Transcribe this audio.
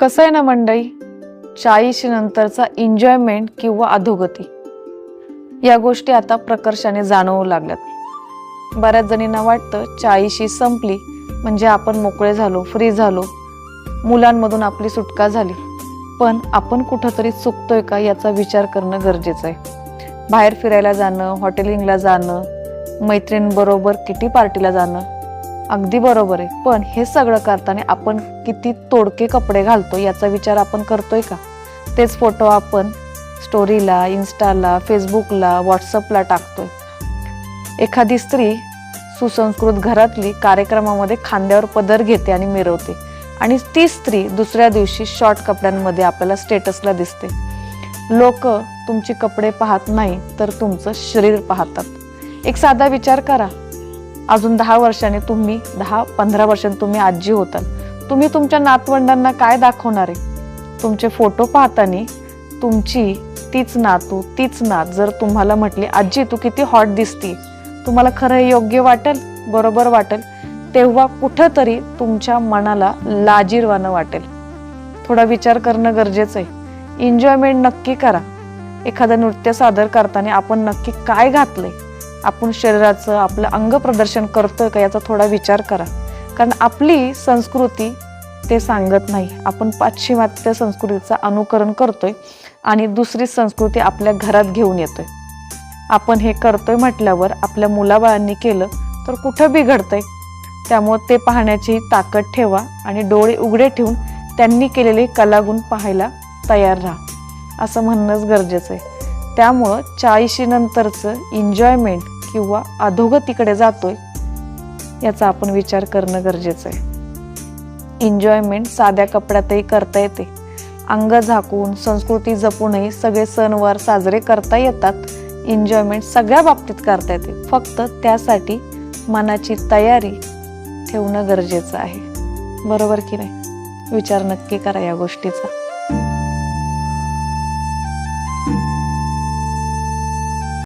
कसं आहे ना मंडळी, 40 नंतरचा एन्जॉयमेंट किंवा अधोगती या गोष्टी आता प्रकर्षाने जाणवू लागल्यात. बऱ्याच जणींना वाटतं 40 संपली म्हणजे आपण मोकळे झालो, फ्री झालो, मुलांमधून आपली सुटका झाली. पण आपण कुठंतरी चुकतोय का याचा विचार करणं गरजेचं आहे. बाहेर फिरायला जाणं, हॉटेलिंगला जाणं, मैत्रिणींबरोबर किटी पार्टीला जाणं अगदी बरोबर आहे, पण हे सगळं करताना आपण किती तोडके कपडे घालतो याचा विचार आपण करतोय का? तेच फोटो आपण स्टोरीला, इन्स्टाला, फेसबुकला, व्हॉट्सअपला टाकतोय. एखादी स्त्री सुसंस्कृत घरातली कार्यक्रमामध्ये खांद्यावर पदर घेते आणि मिरवते, आणि ती स्त्री दुसऱ्या दिवशी शॉर्ट कपड्यांमध्ये आपल्याला स्टेटसला दिसते. लोक तुमचे कपडे पाहत नाही तर तुमचं शरीर पाहतात. एक साधा विचार करा, अजून 10 वर्षांनी तुम्ही 10-15 वर्षांनी तुम्ही आजी होताल, तुम्ही तुमच्या नातवंडांना काय दाखवणार आहे? तुमचे फोटो पाहताना तुमची तीच नातू, तीच नात जर तुम्हाला म्हटली, आजी तू किती हॉट दिसती, तुम्हाला खरं योग्य वाटेल, बरोबर वाटेल? तेव्हा कुठंतरी तुमच्या मनाला लाजिरवाणं वाटेल. थोडा विचार करणं गरजेचं आहे. एन्जॉयमेंट नक्की करा. एखादं नृत्य सादर करताना आपण नक्की काय घातलंय, आपण शरीराचं आपलं अंग प्रदर्शन करतोय का याचा थोडा विचार करा. कारण आपली संस्कृती ते सांगत नाही. आपण पाश्चिमात्य संस्कृतीचं अनुकरण करतोय आणि दुसरी संस्कृती आपल्या घरात घेऊन येतोय. आपण हे करतोय म्हटल्यावर आपल्या मुलाबाळांनी केलं तर कुठं बिघडतंय? त्यामुळे ते पाहण्याची ताकद ठेवा आणि डोळे उघडे ठेवून त्यांनी केलेले कलागुण पाहायला तयार राहा, असं म्हणणंच गरजेचं आहे. त्यामुळं 40 नंतरचं एन्जॉयमेंट किंवा अधोगतीकडे जातोय याचा आपण विचार करणं गरजेचं आहे. एन्जॉयमेंट साध्या कपड्यातही करता येते. अंग झाकून, संस्कृती जपूनही सगळे सणवार साजरे करता येतात. एन्जॉयमेंट सगळ्या बाबतीत करता येते, फक्त त्यासाठी मनाची तयारी ठेवणं गरजेचं आहे. बरोबर की नाही? विचार नक्की करा या गोष्टीचा.